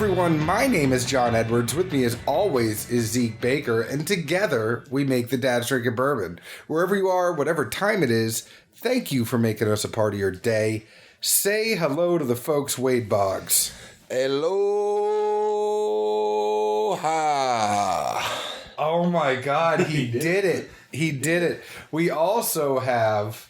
everyone, my name is John Edwards. With me as always is Zeke Baker, and together we make the Dad's Drinking Bourbon. Wherever you are, whatever time it is, thank you for making us a part of your day. Say hello to the folks, Wade Boggs. Aloha. Oh my God, he did it. He did it. We also have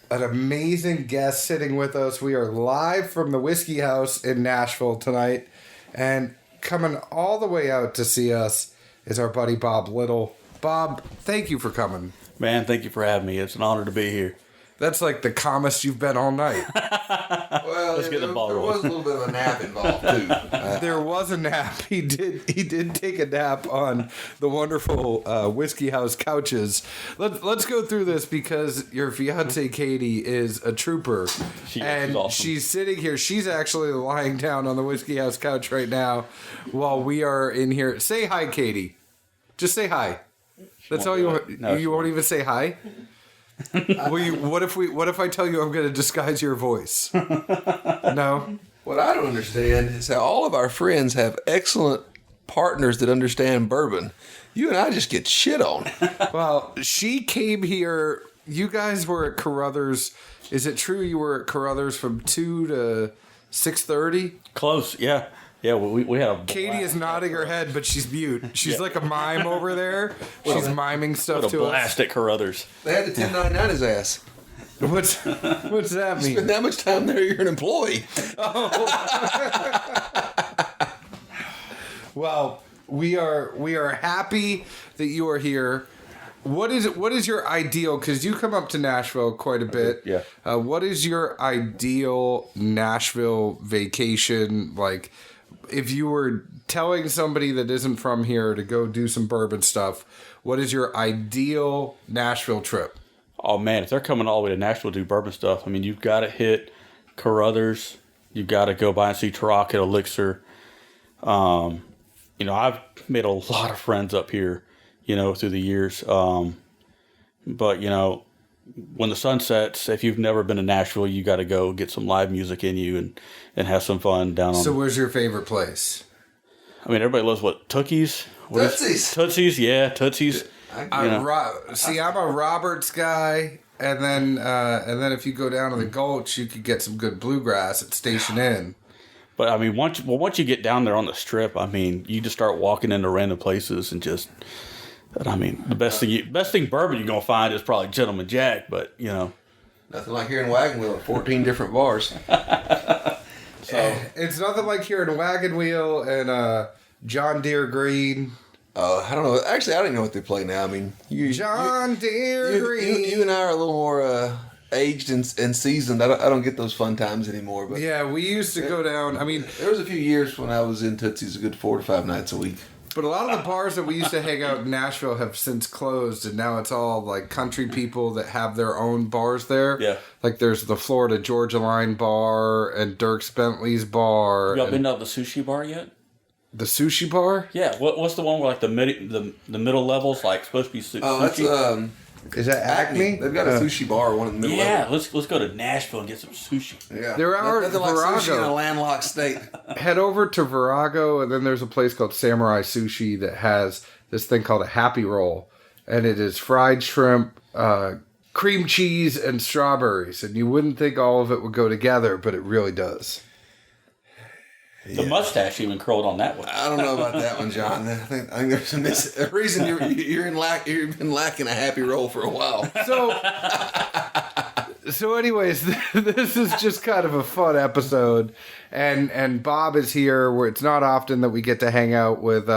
an amazing guest sitting with us. We are live from the Whiskey House in Nashville tonight, and coming all the way out to see us is our buddy Bob Little. Bob, thank you for coming. Man, thank you for having me. It's an honor to be here. That's like the calmest you've been all night. Well, Let's get the ball there rolling. was a little bit of a nap involved too. There was a nap. He did take a nap on the wonderful Whiskey House couches. Let's go through this because your fiance Katie is a trooper, She's awesome. She's sitting here. She's actually lying down on the Whiskey House couch right now while we are in here. Say hi, Katie. Just say hi. That's all you want. No, You won't even say hi. What if I tell you I'm going to disguise your voice? No. What I don't understand is how all of our friends have excellent partners that understand bourbon. You and I just get shit on. Well, she came here. You guys were at Carruthers. Is it true you were at Carruthers from 2 to 6:30? Close, yeah. Yeah, we had a Katie is nodding her head, but she's mute. She's like a mime over there. She's miming stuff to blast us. at Carruthers. They had to 1099 his ass. What's that Spend mean? that much time there, you're an employee. Well, we are happy that you are here. What is your ideal? Because you come up to Nashville quite a bit. Yeah. What is your ideal Nashville vacation like? If you were telling somebody that isn't from here to go do some bourbon stuff, what is your ideal Nashville trip? Oh, man, if they're coming all the way to Nashville to do bourbon stuff, I mean, you've got to hit Carruthers. You've got to go by and see Turok at Elixir. I've made a lot of friends up here, through the years. But, when the sun sets, if you've never been to Nashville, you got to go get some live music in you and have some fun down on. So, where's your favorite place? I mean, everybody loves what Tootsies. Tootsies. Tootsies, yeah, Tootsies. I'm a Roberts guy, and then if you go down to the Gulch, you could get some good bluegrass at Station Inn. But I mean, once you get down there on the Strip, I mean, you just start walking into random places and just. I mean, the best thing bourbon you're gonna find is probably Gentleman Jack, but Nothing like here in Wagon Wheel at 14 different bars. So it's nothing like here in Wagon Wheel and John Deere Green. I don't know. Actually, I don't even know what they play now. I mean, John Deere Green. You and I are a little more aged and seasoned. I don't get those fun times anymore. But Yeah, we used to go down. I mean, there was a few years when I was in Tootsie's a good 4 to 5 nights a week. but a lot of the bars that we used to hang out in Nashville have since closed, and now it's all like country people that have their own bars there. Yeah. Like there's the Florida Georgia Line bar and Dirk Bentley's bar. y'all and been to the sushi bar yet? the sushi bar? Yeah. What's the one where like the middle levels like supposed to be sushi? Oh, that's Is that Acme? They've got a sushi bar, one in the middle. yeah. Of Let's go to Nashville and get some sushi. it. Yeah, There are nothing like sushi in a Virago. landlocked state. Head over to Virago, and then there's a place called Samurai Sushi that has this thing called a Happy Roll, and it is fried shrimp, cream cheese, and strawberries. And you wouldn't think all of it would go together, but it really does. The mustache even curled on that one. I don't know about that one, John. I think there's a reason you've been lacking a happy roll for a while. So anyways, this is just kind of a fun episode, and Bob is here where it's not often that we get to hang out with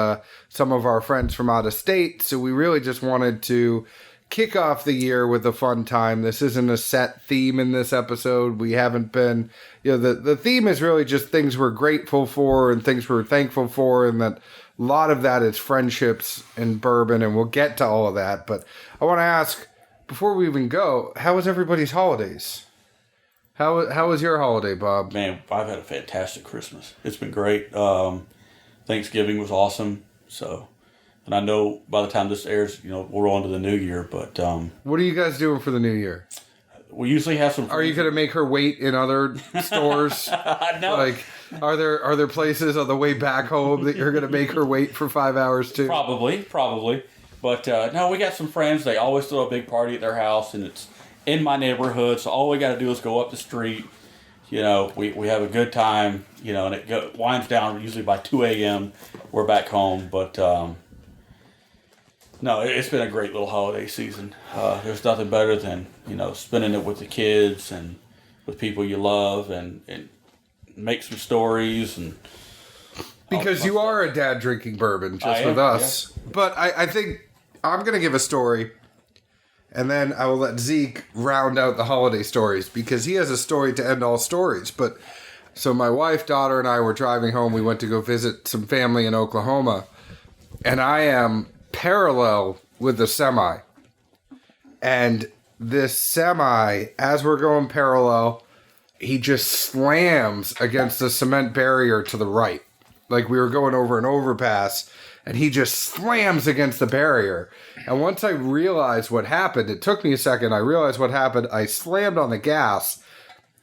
some of our friends from out of state, so we really just wanted to kick off the year with a fun time. This isn't a set theme in this episode. We haven't been, the theme is really just things we're grateful for and things we're thankful for, and that a lot of that is friendships and bourbon, and we'll get to all of that. But I want to ask, before we even go, how was everybody's holidays? How was your holiday, Bob? Man, I've had a fantastic Christmas. It's been great. Thanksgiving was awesome. So, and I know by the time this airs, we'll roll into the new year. But What are you guys doing for the new year? we usually have some. Are you going to make her wait in other stores? No. Like, are there places on the way back home that you're going to make her wait for 5 hours too? Probably. But no, we got some friends. They always throw a big party at their house, and it's in my neighborhood. So all we got to do is go up the street. We have a good time. And it winds down usually by 2 a.m. We're back home. But no, it's been a great little holiday season. There's nothing better than spending it with the kids and with people you love, and make some stories and. Because you are a dad drinking bourbon just with us. Yeah. But I think I'm going to give a story, and then I will let Zeke round out the holiday stories, because he has a story to end all stories. But so my wife, daughter, and I were driving home. We went to go visit some family in Oklahoma, and I am parallel with the semi. And this semi, as we're going parallel, he just slams against the cement barrier to the right. Like we were going over an overpass, and he just slams against the barrier. And once I realized what happened, it took me a second. I realized what happened. I slammed on the gas,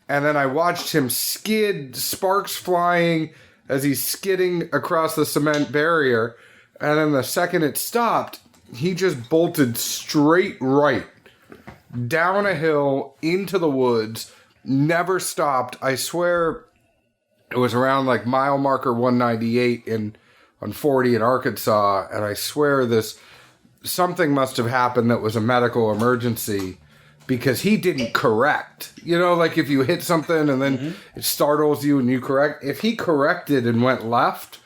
and then I watched him skid, sparks flying as he's skidding across the cement barrier. And then the second it stopped, he just bolted straight right down a hill into the woods, never stopped. I swear it was around like mile marker 198 on 40 in Arkansas, and I swear something must have happened that was a medical emergency, because he didn't correct. Like if you hit something and then it startles you and you correct. If he corrected and went left,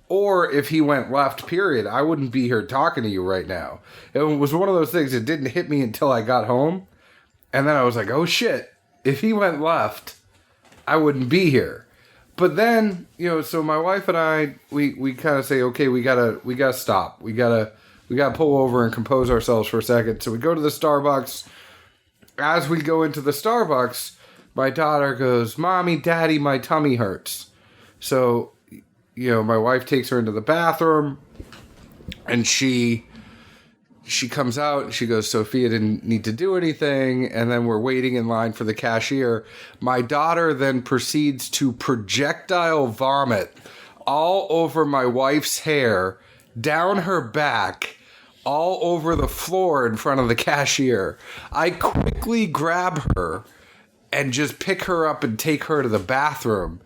or if he went left, period, I wouldn't be here talking to you right now. It was one of those things that didn't hit me until I got home. And then I was like, oh shit, if he went left, I wouldn't be here. But then, so my wife and I, we kind of say, okay, we gotta stop. We gotta pull over and compose ourselves for a second. So we go to the Starbucks. As we go into the Starbucks, my daughter goes, Mommy, Daddy, my tummy hurts. So, my wife takes her into the bathroom, and she comes out and she goes, Sophia didn't need to do anything. And then we're waiting in line for the cashier. My daughter then proceeds to projectile vomit all over my wife's hair, down her back, all over the floor in front of the cashier. I quickly grab her and just pick her up and take her to the bathroom,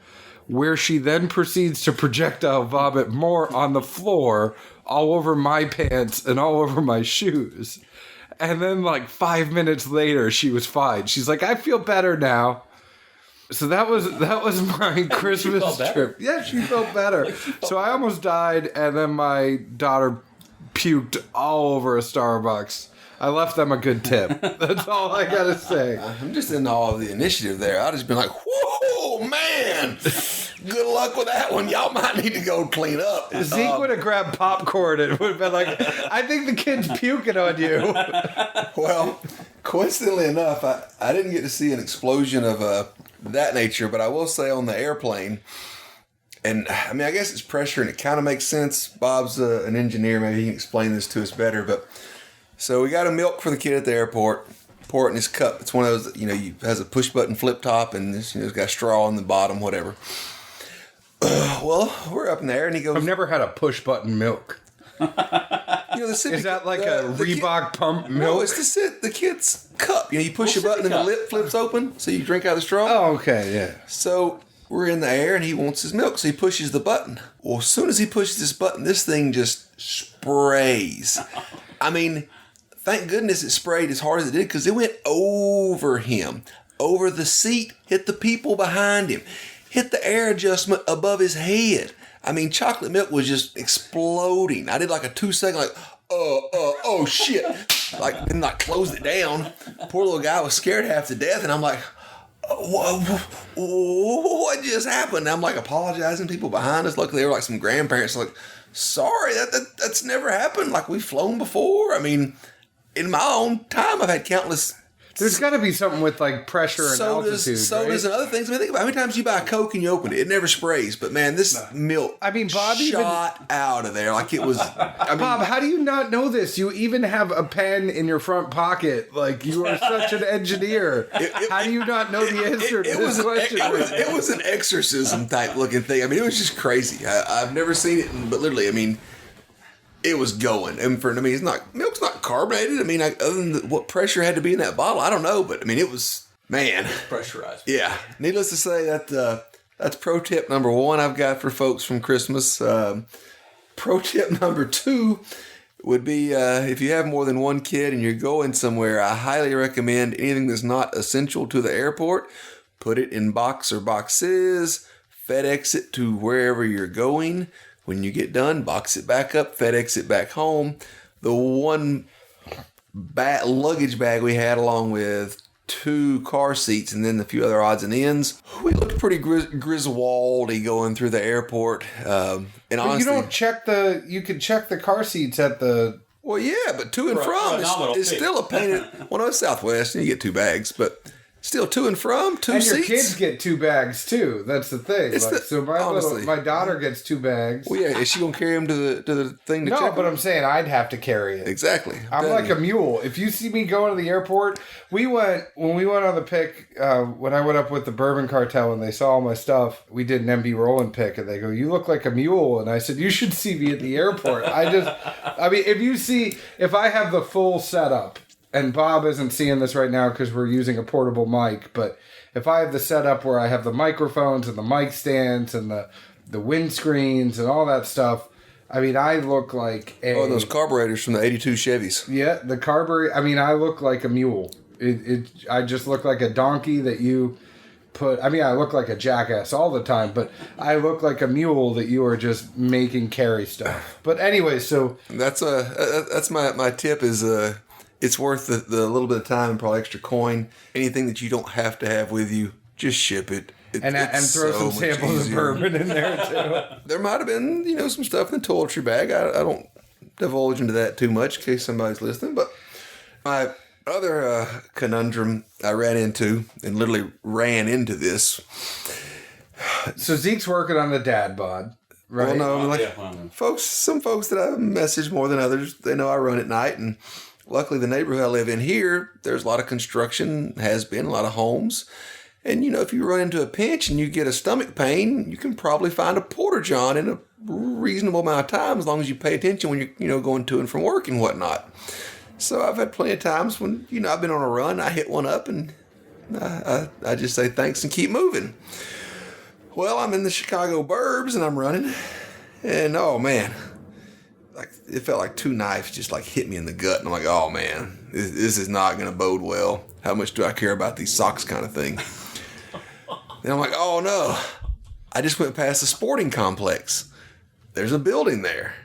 where she then proceeds to projectile vomit more on the floor, all over my pants and all over my shoes. And then like 5 minutes later, she was fine. She's like, I feel better now. So that was my Christmas trip. Yeah, she felt better. So I almost died, and then my daughter puked all over a Starbucks. I left them a good tip. That's all I gotta say. I'm just in awe of the initiative there. I'd just been like, whoa, man. Good luck with that one. Y'all might need to go clean up. Zeke would have grabbed popcorn and would have been like, I think the kid's puking on you. Well, coincidentally enough, I didn't get to see an explosion of that nature, but I will say on the airplane, and I mean, I guess it's pressure and it kind of makes sense. Bob's an engineer. Maybe he can explain this to us better. But so we got a milk for the kid at the airport. Pour it in his cup. It's one of those, has a push button flip top, and it's got a straw on the bottom, whatever. Well, we're up in there, and he goes, I've never had a push button milk. Is that like a Reebok pump milk? No, it's the kid's cup. You push a button and the lip flips open, so you drink out of the straw. Oh, okay, yeah. So we're in the air, and he wants his milk, so he pushes the button. Well, as soon as he pushes this button, this thing just sprays. I mean, thank goodness it sprayed as hard as it did, because it went over him, over the seat, hit the people behind him, hit the air adjustment above his head. I mean, chocolate milk was just exploding. I did like a 2-second, like, oh shit. Then closed it down. Poor little guy was scared half to death, and I'm like, what just happened? And I'm like apologizing to people behind us. Luckily, they were like some grandparents, like, sorry, that's never happened. Like, we've flown before. I mean, in my own time, I've had countless There's got to be something with like pressure and altitude. Sodas and other things. I mean, think about how many times you buy a Coke and you open it. It never sprays. But man, this milk Bob shot out of there like it was. Bob, how do you not know this? You even have a pen in your front pocket. Like, you are such an engineer. How do you not know the answer to this question? It was an exorcism type looking thing. I mean, it was just crazy. I've never seen it, but literally, I mean, it was going. And milk's not carbonated. I mean, other than what pressure had to be in that bottle, I don't know. But I mean, it was, man. Pressurized. Yeah. Needless to say, that's pro tip number 1 I've got for folks from Christmas. Pro tip number 2 would be if you have more than one kid and you're going somewhere, I highly recommend anything that's not essential to the airport, put it in box or boxes, FedEx it to wherever you're going. When you get done, box it back up, FedEx it back home. The one luggage bag we had, along with 2 car seats and then a few other odds and ends, we looked pretty Griswoldy going through the airport. And honestly, you don't check you can check the car seats at the. Well, yeah, but to and from is still a pain. Well, no, it's Southwest, and you get 2 bags, but still to and from, 2 and seats. And your kids get 2 bags too. That's the thing. So my daughter gets 2 bags. Well, yeah, is she gonna carry them to the thing? No, but I'm saying I'd have to carry it. Exactly. I'm like a mule. If you see me going to the airport, when we went on the pick, when I went up with the Bourbon Cartel and they saw all my stuff, we did an MB Roland pick, and they go, "You look like a mule," and I said, "You should see me at the airport." If I have the full setup. And Bob isn't seeing this right now because we're using a portable mic. But if I have the setup where I have the microphones and the mic stands and the windscreens and all that stuff, I mean, I look like those carburetors from the 82 Chevys. Yeah, the carburetor. I mean, I look like a mule. I just look like a donkey that you put. I mean, I look like a jackass all the time, but I look like a mule that you are just making carry stuff. But anyway, so that's my tip is it's worth the little bit of time and probably extra coin. Anything that you don't have to have with you, just ship it. And throw some samples of bourbon in there too. There might have been, some stuff in the toiletry bag. I don't divulge into that too much in case somebody's listening. But my other conundrum I ran into, and literally ran into this. So Zeke's working on the dad bod, right? Well, no, some folks that I message more than others, they know I run at night, and luckily, the neighborhood I live in here, there's a lot of construction, has been a lot of homes. And, if you run into a pinch and you get a stomach pain, you can probably find a Porta-John in a reasonable amount of time as long as you pay attention when you're, going to and from work and whatnot. So I've had plenty of times when, I've been on a run, I hit one up and I just say thanks and keep moving. Well, I'm in the Chicago burbs and I'm running. And, oh, man. It felt like 2 knives just hit me in the gut, and I'm like, oh man, this is not going to bode well. How much do I care about these socks kind of thing? Then I'm like, oh no, I just went past the sporting complex. There's a building there.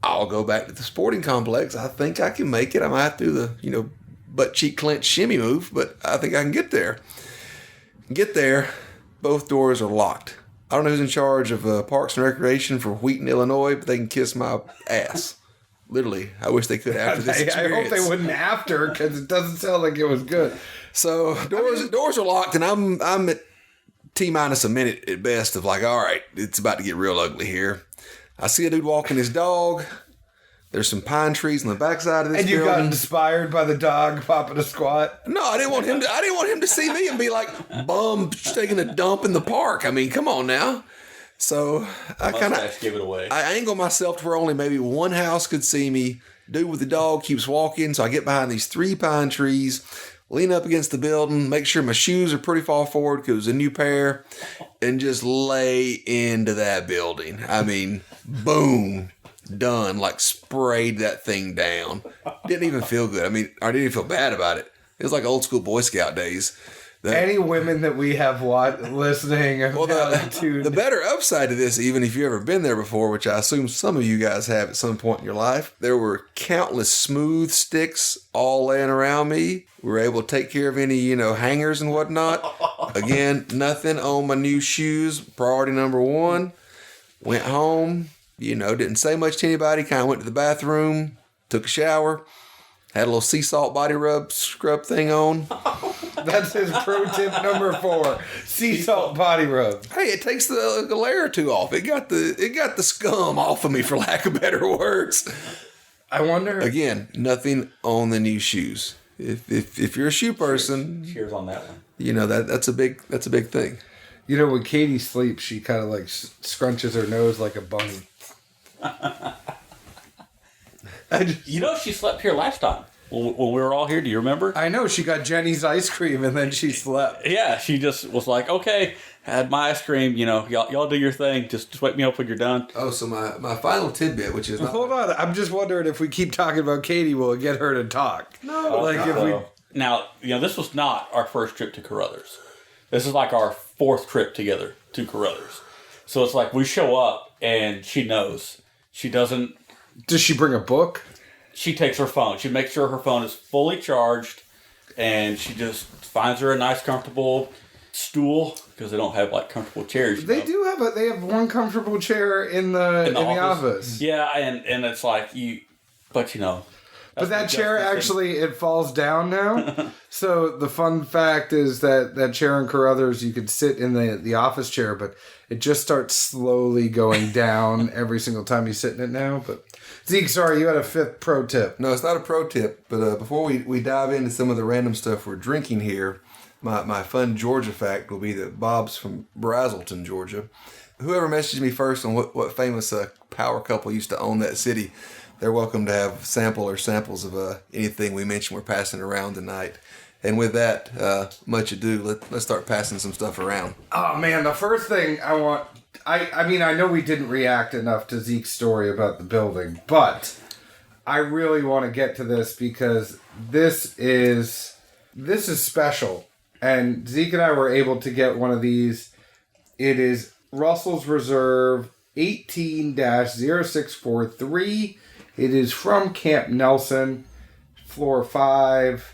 I'll go back to the sporting complex. I think I can make it. I might have to do the, butt cheek clench shimmy move, but I think I can get there. Get there, both doors are locked. I don't know who's in charge of Parks and Recreation for Wheaton, Illinois, but they can kiss my ass. Literally. I wish they could after this experience. I hope they wouldn't after, because it doesn't sound like it was good. So doors are locked, and I'm at T-minus a minute at best of all right, it's about to get real ugly here. I see a dude walking his dog. There's some pine trees on the backside of this building. And you got inspired by the dog popping a squat? No, I didn't want him to see me and be like, bum, taking a dump in the park. I mean, come on now. So I kind of give it away. I angle myself to where only maybe one house could see me. Dude with the dog keeps walking, so I get behind these 3 pine trees, lean up against the building, make sure my shoes are pretty far forward because it was a new pair, and just lay into that building. I mean, boom. Done, sprayed that thing down. Didn't even feel good. I mean, I didn't even feel bad about it. It was like old school Boy Scout days. Any women that we have listening, the better upside to this, even if you've ever been there before, which I assume some of you guys have at some point in your life, there were countless smooth sticks all laying around me. We were able to take care of any, hangers and whatnot. Again, nothing on my new shoes. Priority number 1. Went home. Didn't say much to anybody, kind of went to the bathroom, took a shower, Had a little sea salt body rub scrub thing on. That's his pro tip number 4. Sea salt body rub. Hey, it takes the layer or two off. It got the scum off of me, for lack of better words. I wonder. Again, nothing on the new shoes. If you're a shoe person, Cheers on that one. you know that's a big thing. You know, when Katie sleeps, she kind of like scrunches her nose like a bunny. You know, she slept here last time when we were all here. Do you remember? I know, she got Jenny's ice cream and then she slept. Yeah, she just was like, okay, had my ice cream. You know, y'all do your thing. Just wake me up when you're done. Oh, so my final tidbit, which is not, Hold on, I'm just wondering if we keep talking about Katie, will it get her to talk? No, like if we. Now, you know, this was not our first trip to Carruthers. This is like our 4th trip together to Carruthers. So it's like we show up and she knows. She doesn't. Does she bring a book? She takes her phone. She makes sure her phone is fully charged, and she just finds her a nice, comfortable stool, because they don't have like comfortable chairs. They do have they have one comfortable chair in the office. Yeah, and it's like but you know. But that chair actually, it falls down now. So the fun fact is that chair in Carruthers, you could sit in the office chair, but it just starts slowly going down every single time you sit in it now. But Zeke, sorry, you had a 5th pro tip. No, it's not a pro tip, but before we dive into some of the random stuff we're drinking here, my fun Georgia fact will be that Bob's from Brazelton, Georgia. Whoever messaged me first on what famous power couple used to own that city, they're welcome to have samples of anything we mention we're passing around tonight. And with that, much ado, let's start passing some stuff around. Oh, man, the first thing I want... I mean, I know we didn't react enough to Zeke's story about the building, but I really want to get to this because this is special. And Zeke and I were able to get one of these. It is Russell's Reserve 18-0643. It is from Camp Nelson, floor 5,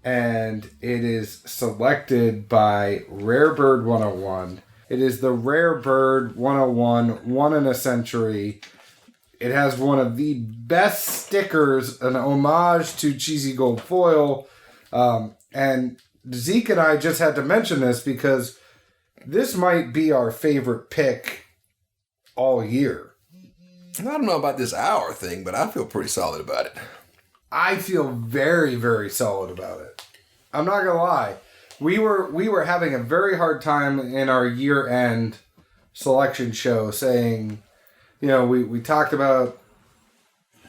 and it is selected by Rare Bird 101. It is the Rare Bird 101, one in a century. It has one of the best stickers, an homage to Cheesy Gold Foil. And Zeke and I just had to mention this because this might be our favorite pick all year. I don't know about this hour thing, but I feel pretty solid about it. I feel very, very solid about it. I'm not gonna lie. We were having a very hard time in our year-end selection show saying, you know, we talked about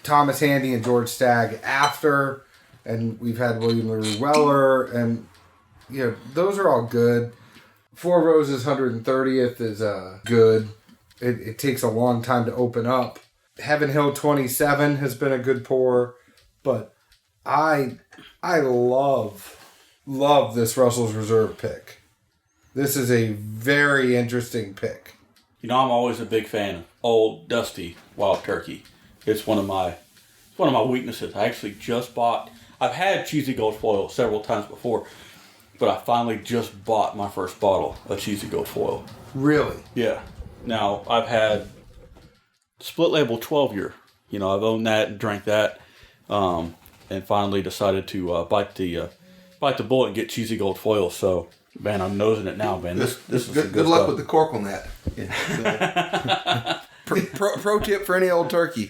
Thomas Handy and George Stagg after, and we've had William LaRue Weller, and, you know, those are all good. Four Roses 130th is good. It takes a long time to open up. Heaven Hill 27 has been a good pour, but I love this Russell's Reserve pick. This is a very interesting pick. You know, I'm always a big fan of Old Dusty Wild Turkey. It's one of my weaknesses. I actually just bought. I've had Cheesy Gold Foil several times before, but I finally just bought my first bottle of Cheesy Gold Foil. Really? Yeah. Now I've had Split Label 12 year. You know, I've owned that and drank that, and finally decided to bite the bullet and get Cheesy Gold Foil. So, man, I'm nosing it now, man. This is good luck with the cork on that. Yeah. Pro tip for any old turkey: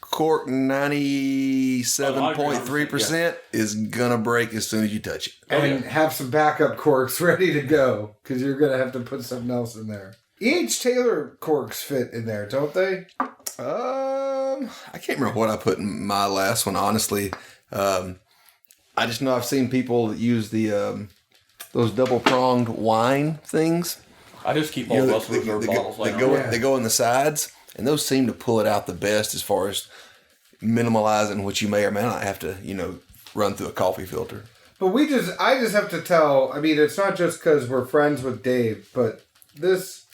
cork 97.3% is gonna break as soon as you touch it. And have some backup corks ready to go, because you're gonna have to put something else in there. E.H. Taylor corks fit in there, don't they? I can't remember what I put in my last one, honestly. I just know I've seen people that use the those double pronged wine things. I just keep all Russell Reserve bottles like that. They go in the sides, and those seem to pull it out the best as far as minimalizing what you may or may not have to, run through a coffee filter. But I just have to tell, I mean, it's not just because we're friends with Dave, but this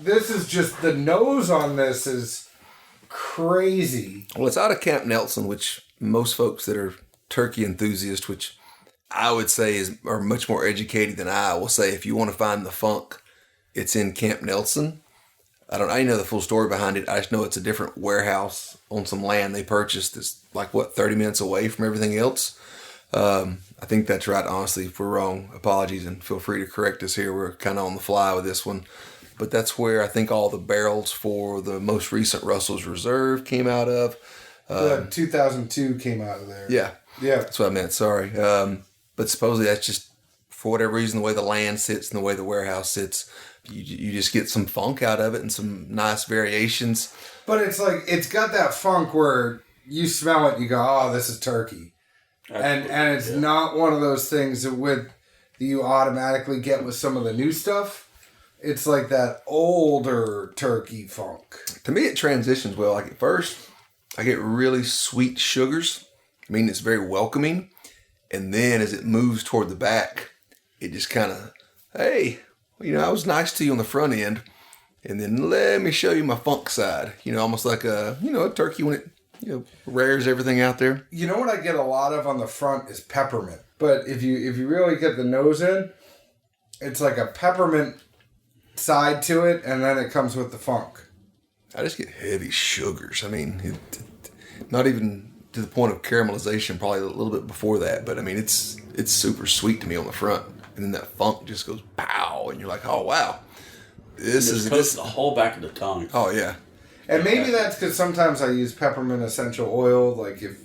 is just, the nose on this is crazy. Well, it's out of Camp Nelson, which most folks that are turkey enthusiasts, which I would say are much more educated than I will say, if you want to find the funk, it's in Camp Nelson. I didn't know the full story behind it. I just know it's a different warehouse on some land they purchased that's like, 30 minutes away from everything else. I think that's right. Honestly, if we're wrong, apologies, and feel free to correct us here. We're kind of on the fly with this one. But that's where I think all the barrels for the most recent Russell's Reserve came out of. 2002 came out of there. Yeah. Yeah. That's what I meant. Sorry. But supposedly that's just, for whatever reason, the way the land sits and the way the warehouse sits, you just get some funk out of it and some nice variations. But it's like, it's got that funk where you smell it and you go, oh, this is turkey. And it's not one of those things that you automatically get with some of the new stuff. It's like that older turkey funk. To me, it transitions well. Like at first, I get really sweet sugars. I mean, it's very welcoming. And then as it moves toward the back, it just kind of, hey, I was nice to you on the front end. And then let me show you my funk side. Almost like a turkey when it, rares everything out there. You know what I get a lot of on the front is peppermint. But if you really get the nose in, it's like a peppermint side to it, and then it comes with the funk. I just get heavy sugars. I mean, not even to the point of caramelization, probably a little bit before that. But I mean, it's super sweet to me on the front, and then that funk just goes pow, and you're like, oh wow, this coats the whole back of the tongue. Oh yeah, and maybe that's because sometimes I use peppermint essential oil. Like if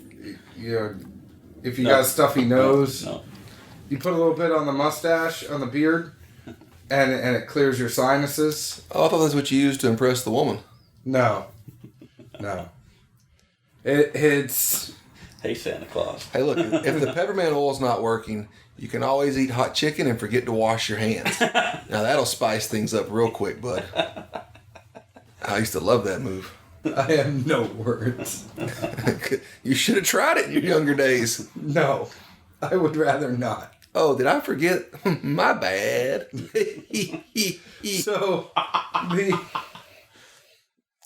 you got a stuffy nose, you put a little bit on the mustache, on the beard, and it clears your sinuses. Oh, I thought that's what you used to impress the woman. No. It's... Hey, Santa Claus. Hey, look, if the peppermint oil's not working, you can always eat hot chicken and forget to wash your hands. Now, that'll spice things up real quick, bud. I used to love that move. I have no words. You should have tried it in your younger days. No, I would rather not. Oh, did I forget? My bad.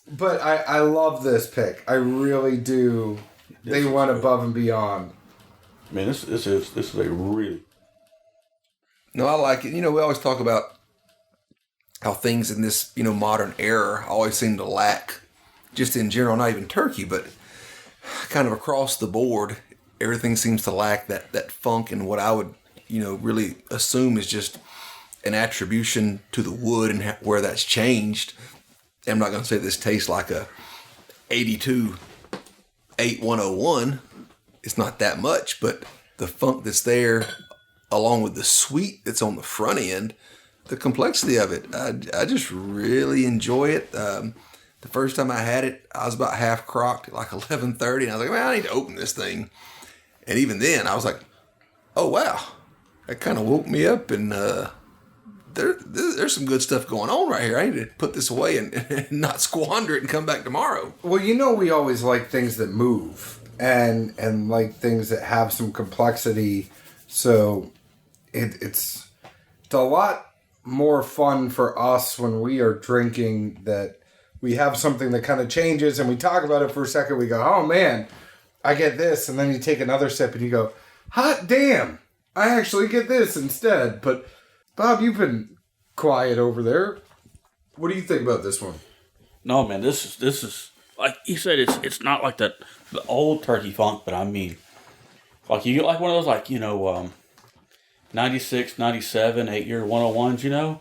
But I love this pick. I really do. They went above and beyond. Man, this is a really... No, I like it. We always talk about how things in this, modern era always seem to lack, just in general, not even turkey, but kind of across the board, everything seems to lack that funk and what I would, really assume is just an attribution to the wood and where that's changed. I'm not going to say this tastes like a 82 8101. It's not that much, but the funk that's there, along with the sweet that's on the front end, the complexity of it, I just really enjoy it. The first time I had it, I was about half crocked at like 11:30, and I was like, man, I need to open this thing. And even then, I was like, oh wow, that kind of woke me up, and there's some good stuff going on right here. I need to put this away and not squander it and come back tomorrow. Well, we always like things that move and like things that have some complexity. So it's a lot more fun for us when we are drinking that we have something that kind of changes and we talk about it for a second. We go, oh man, I get this. And then you take another sip and you go, hot damn, I actually get this instead. But Bob, you've been quiet over there. What do you think about this one? No, man, this is like you said. It's not like the old turkey funk, but I mean, like you get like one of those 96, 97, 8-year 101s.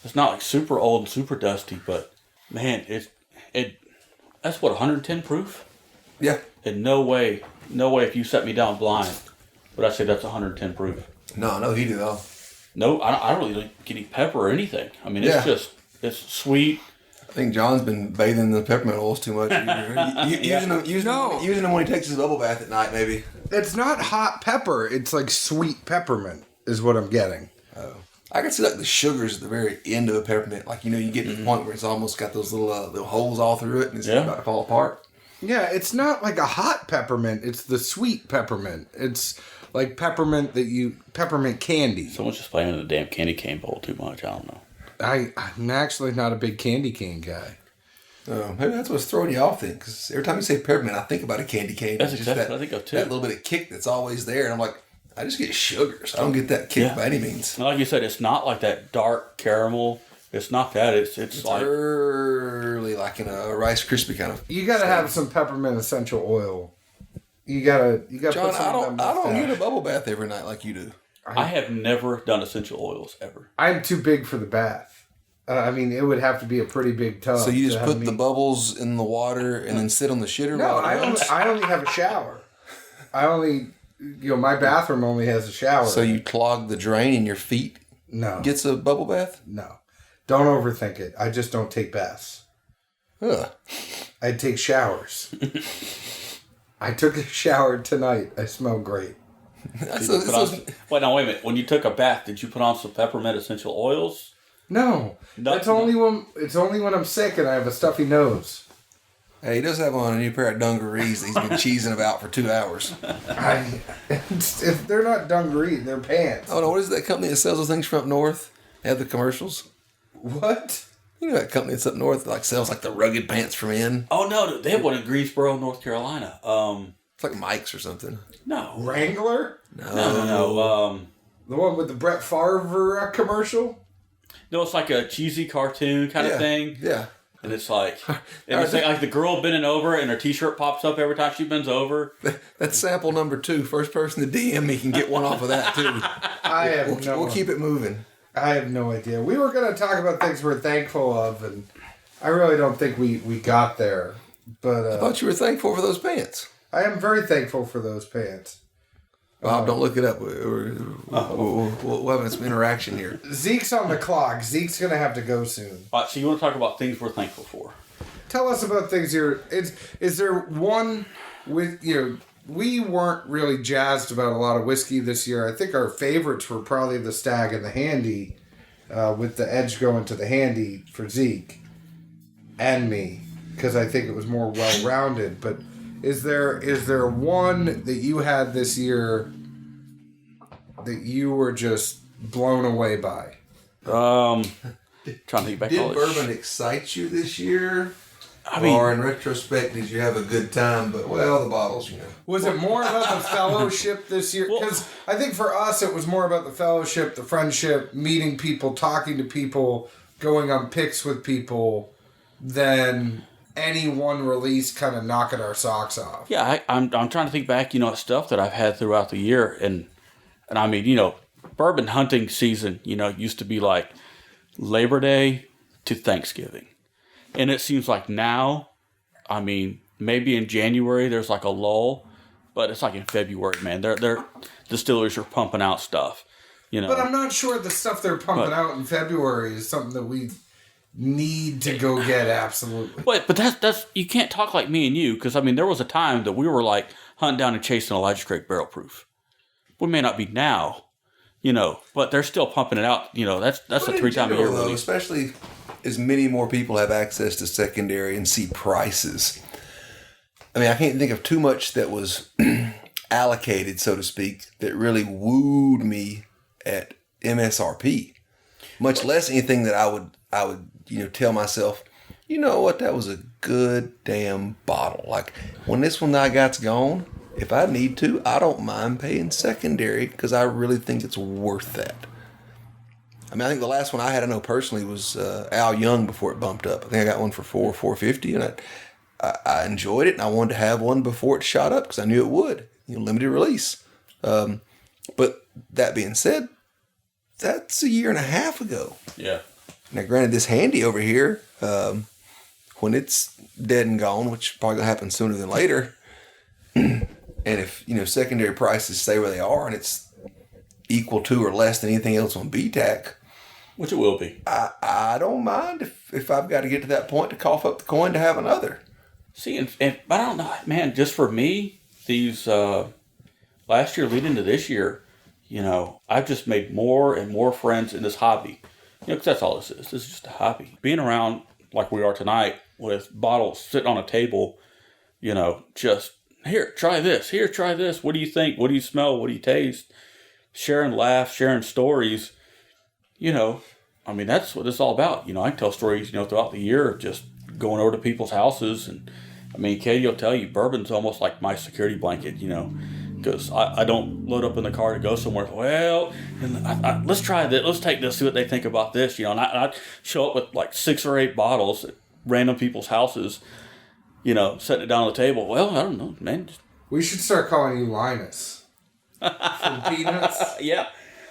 It's not like super old and super dusty, but man, that's what 110 proof. Yeah. And no way, if you set me down blind, would I say that's 110 proof? No heat at all. No, I don't really get any pepper or anything. I mean, it's sweet. I think John's been bathing in the peppermint oils too much. Using them when he takes his bubble bath at night, maybe. It's not hot pepper. It's like sweet peppermint is what I'm getting. Oh. I can see like the sugars at the very end of a peppermint. Like, you get to the point where it's almost got those little holes all through it and it's about to fall apart. Yeah, it's not like a hot peppermint. It's the sweet peppermint. It's like peppermint candy. Someone's just playing in the damn candy cane bowl too much. I don't know. I'm actually not a big candy cane guy. Oh, maybe that's what's throwing you off then. Because every time you say peppermint, I think about a candy cane. That's exactly what I think of too. That little bit of kick that's always there. And I'm like, I just get sugars. I don't get that kick by any means. And like you said, it's not like that dark caramel It's not that. It's like early, like in a Rice Krispie kind of. You gotta have some peppermint essential oil. You gotta John, put some I don't get a bubble bath every night like you do. I have never done essential oils ever. I'm too big for the bath. I mean, it would have to be a pretty big tub. So you just to put have the me- bubbles in the water and then sit on the shitter? No, while it I runs? only have a shower. My bathroom only has a shower. So you clog the drain and your feet no gets a bubble bath? no, don't overthink it. I just don't take baths. Ugh. I take showers. I took a shower tonight. I smell great. Wait, now wait a minute. When you took a bath, did you put on some peppermint essential oils? No, that's only when it's only when I'm sick and I have a stuffy nose. Hey, he does have on a new pair of dungarees that he's been cheesing about for 2 hours. If they're not dungarees, they're pants. Oh no, what is that company that sells those things from up north? They have the commercials. What? You know that company that's up north that like sells like the rugged pants for men? Oh no, they have one in Greensboro, North Carolina. It's like Mike's or something. No, Wrangler? no. The one with the Brett Favre commercial? No, it's like a cheesy cartoon kind of thing. Yeah. And it's like, like the girl bending over and her t-shirt pops up every time she bends over. That's sample number 2. First person to DM me can get one off of that too. We'll keep it moving. I have no idea. We were going to talk about things we're thankful of, and I really don't think we got there. But I thought you were thankful for those pants. I am very thankful for those pants. Bob, don't look it up. We'll have some interaction here. Zeke's on the clock. Zeke's going to have to go soon. All right, so you want to talk about things we're thankful for? Tell us about things you're... Is there one with... We weren't really jazzed about a lot of whiskey this year. I think our favorites were probably the Stag and the Handy, with the edge going to the Handy for Zeke and me, because I think it was more well-rounded. But is there one that you had this year that you were just blown away by? Trying to think back. Did bourbon excite you this year? I mean, or in retrospect, did you have a good time? But, well, the bottles, Was it more about the fellowship this year? Because I think for us, it was more about the fellowship, the friendship, meeting people, talking to people, going on picks with people, than any one release kind of knocking our socks off. Yeah, I'm trying to think back, stuff that I've had throughout the year. And I mean, bourbon hunting season, used to be like Labor Day to Thanksgiving. And it seems like now, I mean, maybe in January there's like a lull, but it's like in February, man. Their distilleries are pumping out stuff, But I'm not sure the stuff they're pumping out in February is something that we need to go get. Absolutely. But that's you can't talk like me and you, because I mean there was a time that we were like hunting down and chasing Elijah Craig Barrel Proof. We may not be now, but they're still pumping it out. That's a 3-time a year release, especially as many more people have access to secondary and see prices. I mean, I can't think of too much that was allocated, so to speak, that really wooed me at MSRP. Much less anything that I would tell myself, you know what, that was a good damn bottle. Like when this one that I got's gone, if I need to, I don't mind paying secondary because I really think it's worth that. I mean, I think the last one I had, I know personally, was Al Young before it bumped up. I think I got one for $4.50, and I enjoyed it, and I wanted to have one before it shot up because I knew it would. Limited release. But that being said, that's a year and a half ago. Yeah. Now, granted, this Handy over here, when it's dead and gone, which probably gonna happen sooner than later, and if secondary prices stay where they are, and it's equal to or less than anything else on BTAC, which it will be. I don't mind if I've got to get to that point to cough up the coin to have another. See, and I don't know, man. Just for me, these last year leading into this year, I've just made more and more friends in this hobby. Because that's all this is. This is just a hobby. Being around like we are tonight with bottles sitting on a table, just here, try this. Here, try this. What do you think? What do you smell? What do you taste? Sharing laughs, sharing stories. I mean, that's what it's all about. I can tell stories, throughout the year of just going over to people's houses. And I mean, Katie will tell you, bourbon's almost like my security blanket, because I don't load up in the car to go somewhere. Well, and let's try this. Let's take this. See what they think about this. And I show up with like 6 or 8 bottles at random people's houses. Setting it down on the table. Well, I don't know, man. We should start calling you Linus from Peanuts. Yeah,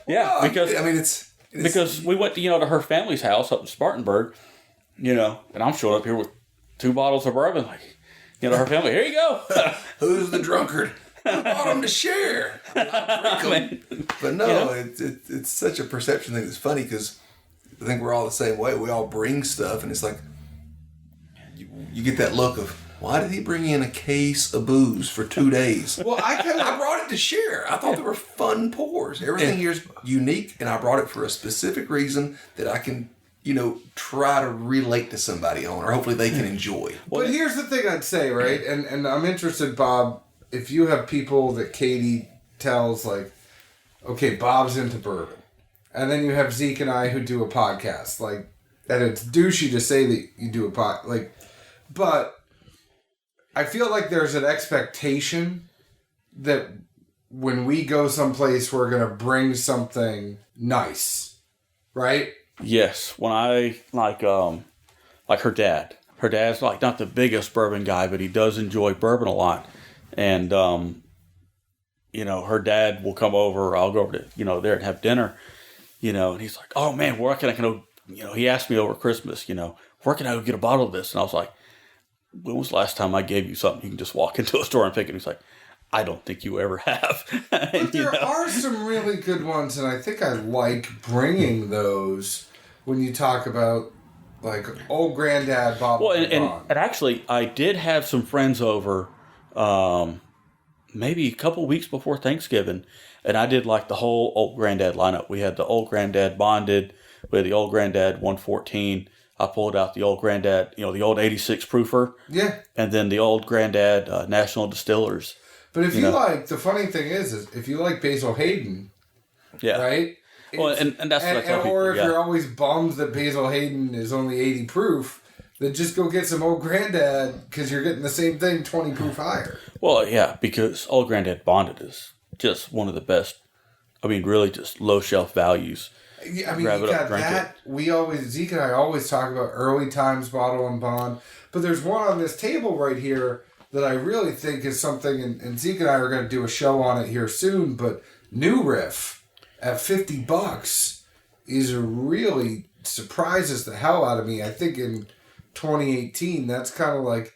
Well, because I mean, it's because we went to her family's house up in Spartanburg, and I'm showing up here with 2 bottles of bourbon, like, her family. Here you go. who's the drunkard? I bought them to share. I drink 'em. But no, it's such a perception thing that's funny because I think we're all the same way. We all bring stuff, and it's like you get that look of, why did he bring in a case of booze for 2 days? Well, I brought it to share. I thought they were fun pours. Everything here is unique, and I brought it for a specific reason that I can, try to relate to somebody on, or hopefully they can enjoy. But here's the thing I'd say, right? And I'm interested, Bob, if you have people that Katie tells, like, okay, Bob's into bourbon. And then you have Zeke and I who do a podcast. Like, and it's douchey to say that you do a pod. Like, but I feel like there's an expectation that when we go someplace, we're going to bring something nice. Right? Yes. When I, like her dad. Her dad's, like, not the biggest bourbon guy, but he does enjoy bourbon a lot. And, her dad will come over, I'll go over to, there and have dinner, and he's like, oh man, where can I go? He asked me over Christmas, where can I go get a bottle of this? And I was like, when was the last time I gave you something? You can just walk into a store and pick it. And he's like, I don't think you ever have. But there are some really good ones, and I think I like bringing those when you talk about, like, old granddad bottle. Well, and actually, I did have some friends over, maybe a couple weeks before Thanksgiving, and I did like the whole Old Granddad lineup. We had the Old Granddad Bonded, we had the Old Granddad 114. I pulled out the Old Granddad, the old 86 proofer. Yeah. And then the Old Granddad National Distillers. But if you like, the funny thing is if you like Basil Hayden, yeah, right? Well, and that's what I tell people. Or if you're always bummed that Basil Hayden is only 80 proof, then just go get some Old Granddad because you're getting the same thing 20 proof higher. Well, yeah, because Old Granddad Bonded is just one of the best. I mean, really just low shelf values. I mean, you got that. Zeke and I always talk about early times bottle and bond. But there's one on this table right here that I really think is something, and Zeke and I are going to do a show on it here soon, but New Riff at $50 is really surprises the hell out of me. I think in 2018, that's kind of like,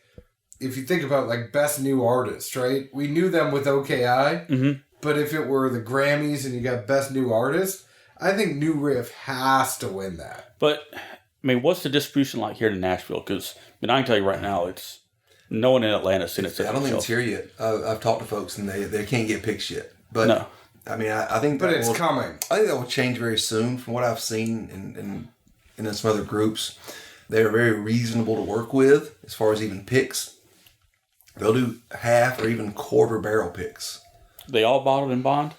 if you think about like best new artist, right? We knew them with OKI, but if it were the Grammys and you got best new artist, I think New Riff has to win that. But, I mean, what's the distribution like here in Nashville? Because, I can tell you right now, it's no one in Atlanta's seen it. I don't think it's here yet. I've talked to folks and they can't get picks yet. But no. I think but it's coming. I think that will change very soon from what I've seen in some other groups. They're very reasonable to work with as far as even picks. They'll do half or even quarter barrel picks. They all bottled in bond?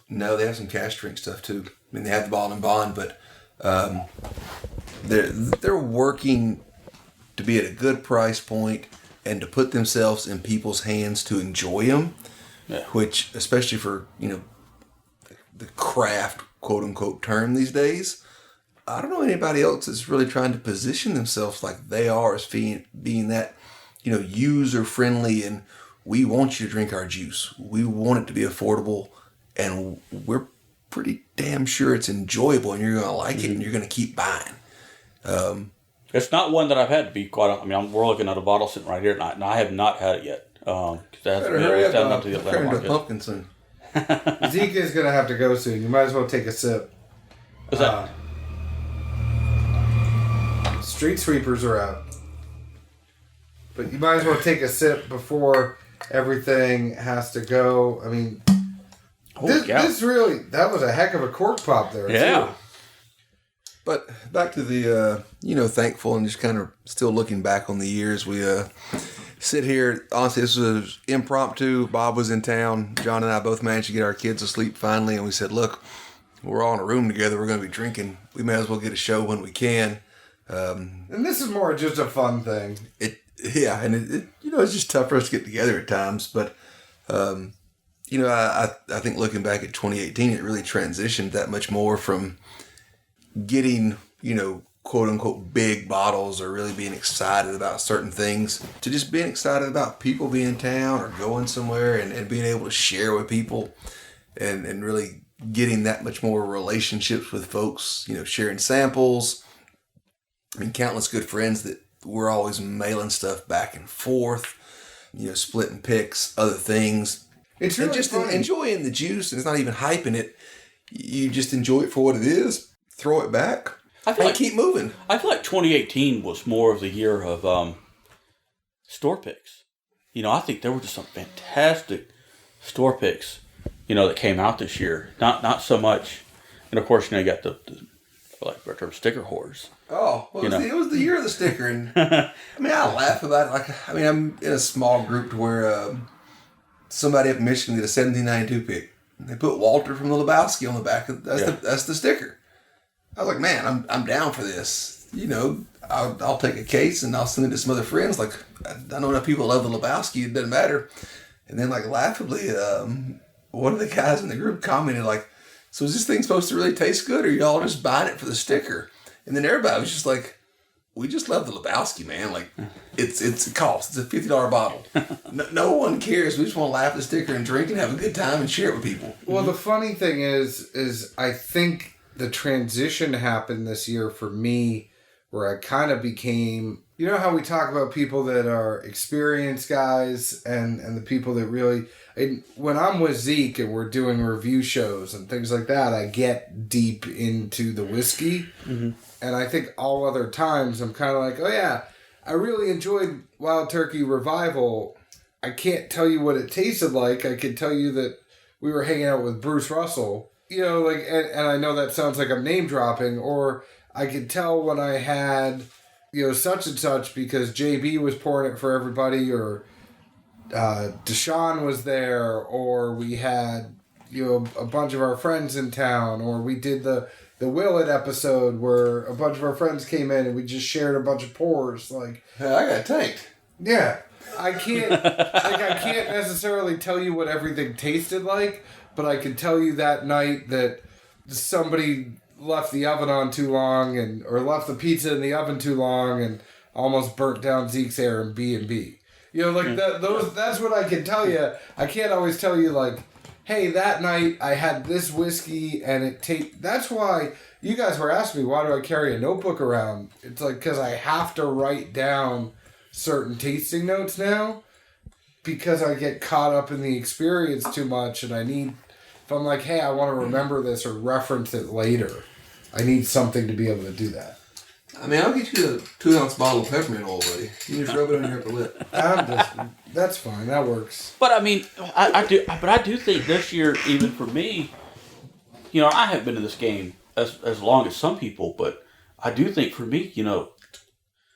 No, they have some cash drink stuff too. They have the bottled in bond, but they're working to be at a good price point and to put themselves in people's hands to enjoy them. Yeah. Which, especially for the craft quote unquote term these days, I don't know anybody else that's really trying to position themselves like they are as being that user friendly, and we want you to drink our juice. We want it to be affordable, and we're pretty damn sure it's enjoyable, and you're going to like it, and you're going to keep buying. It's not one that I've had, to be quite honest. We're looking at a bottle sitting right here, and I have not had it yet. Better hurry up to the Atlanta market. Pumpkin soon. Zeke is going to have to go soon. You might as well take a sip. What's that? Street sweepers are out. But you might as well take a sip before everything has to go. I mean, this really, that was a heck of a cork pop there. Yeah. Too. But back to the, thankful and just kind of still looking back on the years. We sit here. Honestly, this was impromptu. Bob was in town. John and I both managed to get our kids to sleep finally. And we said, look, we're all in a room together. We're going to be drinking. We may as well get a show when we can. And this is more just a fun thing. It's just tough for us to get together at times. But You know, I think looking back at 2018, it really transitioned that much more from getting, you know, quote unquote big bottles or really being excited about certain things to just being excited about people being in town or going somewhere and being able to share with people and really getting that much more relationships with folks, you know, sharing samples. I mean, countless good friends that we're always mailing stuff back and forth, you know, splitting pics, other things. It's And really just funny. enjoying the juice, and it's not even hyping it. You just enjoy it for what it is, throw it back, I feel and like keep moving. I feel like 2018 was more of the year of store picks. You know, I think there were just some fantastic store picks, you know, that came out this year. Not so much, and of course, you know, you got the like better term sticker whores. Oh, well, You know. it was the year of the sticker, and I mean, I laugh about it. Like, I mean, I'm in a small group to where somebody up in Michigan did a 1792 pick. They put Walter from the Lebowski on the back. That's the sticker. I was like, man, I'm down for this. You know, I'll take a case and I'll send it to some other friends. Like, I know enough people love the Lebowski. It doesn't matter. And then, like, laughably, one of the guys in the group commented, like, so is this thing supposed to really taste good, or y'all just buying it for the sticker? And then everybody was just like, we just love the Lebowski, man. Like, it's a cost. It's a $50 bottle. No one cares. We just want to laugh at the sticker and drink and have a good time and share it with people. Well, the funny thing is I think the transition happened this year for me where I kind of became, you know how we talk about people that are experienced guys and the people that really, and when I'm with Zeke and we're doing review shows and things like that, I get deep into the whiskey. Mm-hmm. And I think all other times I'm kind of like, oh yeah, I really enjoyed Wild Turkey Revival. I can't tell you what it tasted like. I can tell you that we were hanging out with Bruce Russell. You know, like, and I know that sounds like I'm name dropping, or I could tell when I had, you know, such and such because JB was pouring it for everybody, or Deshaun was there, or we had, you know, a bunch of our friends in town, or we did the Willett episode where a bunch of our friends came in and we just shared a bunch of pours. Like, Hey, I got tanked. yeah, I can't necessarily tell you what everything tasted like, but I can tell you that night that somebody left the oven on too long or left the pizza in the oven too long and almost burnt down Zeke's Airbnb. You know, like that's what I can tell you. I can't always tell you like, hey, that night I had this whiskey and it that's why you guys were asking me, why do I carry a notebook around? It's like, because I have to write down certain tasting notes now because I get caught up in the experience too much and I need, if I'm like, hey, I want to remember this or reference it later, I need something to be able to do that. I mean, I'll get you a 2-ounce bottle of peppermint oil, buddy. You just rub it on your upper lip. That's fine. That works. But I mean, I do think this year, even for me, you know, I haven't been in this game as long as some people, but I do think for me, you know,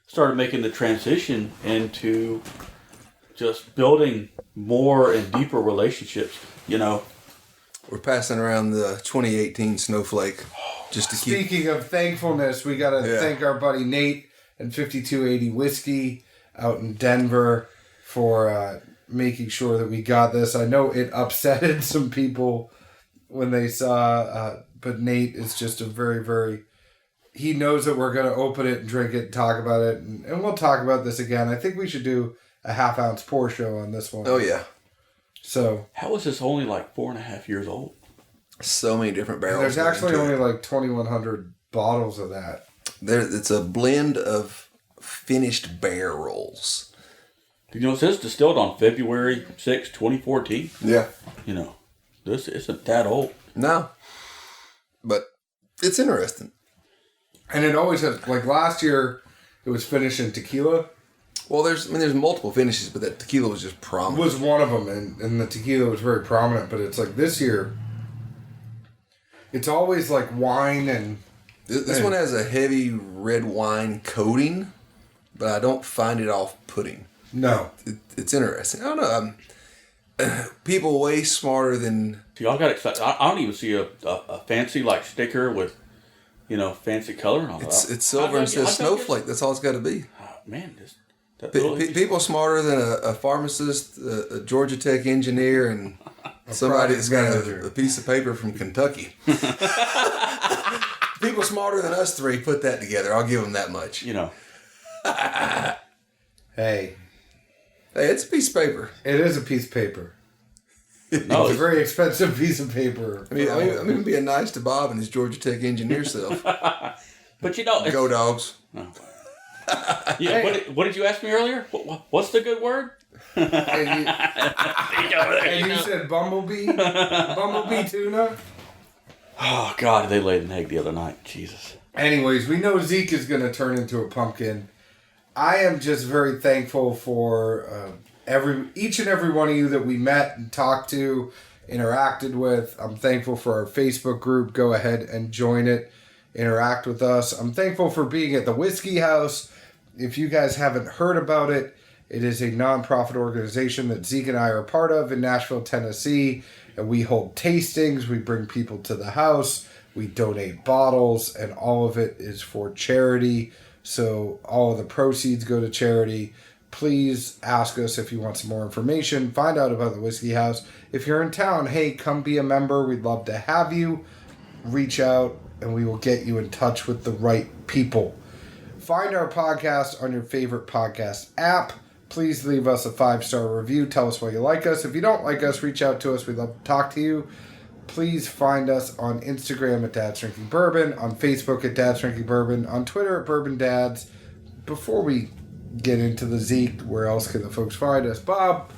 started making the transition into just building more and deeper relationships, you know. We're passing around the 2018 Snowflake just to keep... Speaking of thankfulness, we got to thank our buddy Nate and 5280 Whiskey out in Denver for making sure that we got this. I know it upsetted some people when they saw, but Nate is just a very, very... He knows that we're going to open it and drink it and talk about it, and we'll talk about this again. I think we should do a half-ounce pour show on this one. Oh, yeah. So... How is this only like 4.5 years old? So many different barrels. There's actually only like 2,100 bottles of that. It's a blend of finished barrels. You know, it says distilled on February 6, 2014. Yeah. You know, this isn't that old. No. But it's interesting. And it always has, like last year, it was finished in tequila. Well, there's multiple finishes, but that tequila was just prominent. Was one of them, and the tequila was very prominent. But it's like this year, it's always like wine and... This one has a heavy red wine coating, but I don't find it off-putting. No. It's interesting. I don't know. People way smarter than... Y'all got excited. I don't even see a fancy like sticker with, you know, fancy color on it. It's silver and says Snowflake. That's all it's got to be. Oh, man, People smarter than a pharmacist, a Georgia Tech engineer, and Somebody that's got manager. a piece of paper from Kentucky. People smarter than us three put that together. I'll give them that much. You know. Hey, It's a piece of paper. it is a piece of paper. No, It's a very expensive piece of paper. I'm even being nice to Bob and his Georgia Tech engineer self. but you know, Go Dogs. yeah, what did you ask me earlier? What's the good word? And you said bumblebee? Bumblebee tuna? Oh God, they laid an egg the other night. Jesus. Anyways, we know Zeke is going to turn into a pumpkin. I am just very thankful for each and every one of you that we met and talked to, interacted with. I'm thankful for our Facebook group. Go ahead and join it. Interact with us. I'm thankful for being at the Whiskey House. If you guys haven't heard about it, it is a nonprofit organization that Zeke and I are a part of in Nashville, Tennessee. And we hold tastings. We bring people to the house. We donate bottles. And all of it is for charity. So all of the proceeds go to charity. Please ask us if you want some more information. Find out about the Whiskey House. If you're in town, hey, come be a member. We'd love to have you. Reach out and we will get you in touch with the right people. Find our podcast on your favorite podcast app. Please leave us a 5-star review. Tell us why you like us. If you don't like us, reach out to us. We'd love to talk to you. Please find us on Instagram at Dad's Drinking Bourbon, on Facebook at Dad's Drinking Bourbon, on Twitter at Bourbon Dads. Before we get into the Zeke, where else can the folks find us? Bob,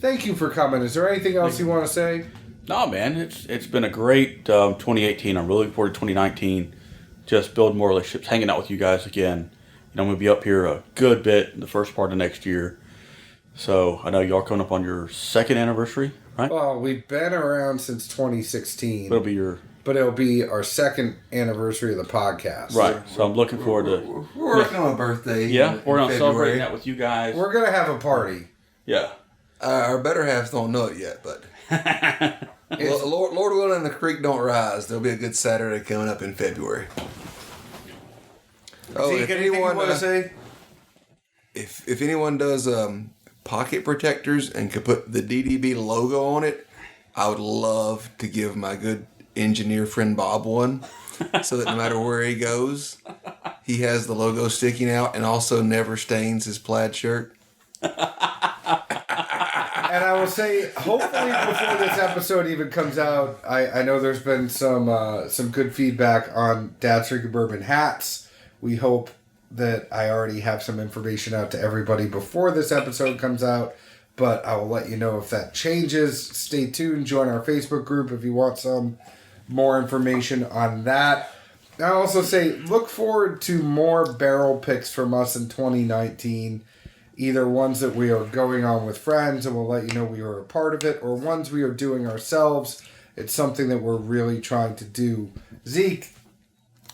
thank you for coming. Is there anything else you want to say? No, man, it's been a great 2018. I'm really looking forward to 2019. Just building more relationships, hanging out with you guys again. You know, I'm going to be up here a good bit in the first part of next year. So I know y'all coming up on your 2nd anniversary, right? Well, we've been around since 2016. It'll be your... But it'll be our 2nd anniversary of the podcast. Right, so I'm looking forward to... We're working on a birthday. Yeah, we're going to celebrate February. that with you guys. We're going to have a party. Yeah. Our better halves don't know it yet, but Lord willing, the creek don't rise. There'll be a good Saturday coming up in February. Oh, Zeke, if anything anyone you want to say? if anyone does pocket protectors and could put the DDB logo on it, I would love to give my good engineer friend Bob one, so that no matter where he goes, he has the logo sticking out and also never stains his plaid shirt. And I will say, hopefully before this episode even comes out, I know there's been some good feedback on Dad's Drinking Bourbon hats. We hope that I already have some information out to everybody before this episode comes out, but I will let you know if that changes. Stay tuned. Join our Facebook group if you want some more information on that. I also say, look forward to more barrel picks from us in 2019. Either ones that we are going on with friends and we'll let you know we are a part of it, or ones we are doing ourselves. It's something that we're really trying to do. Zeke,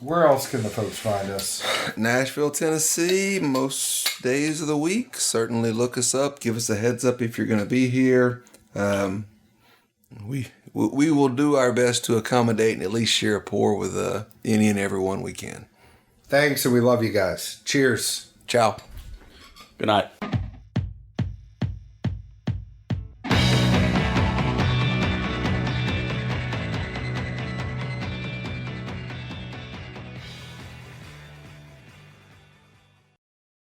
where else can the folks find us? Nashville, Tennessee, most days of the week. Certainly look us up. Give us a heads up if you're going to be here. We will do our best to accommodate and at least share a pour with any and everyone we can. Thanks, and we love you guys. Cheers. Ciao. Good night.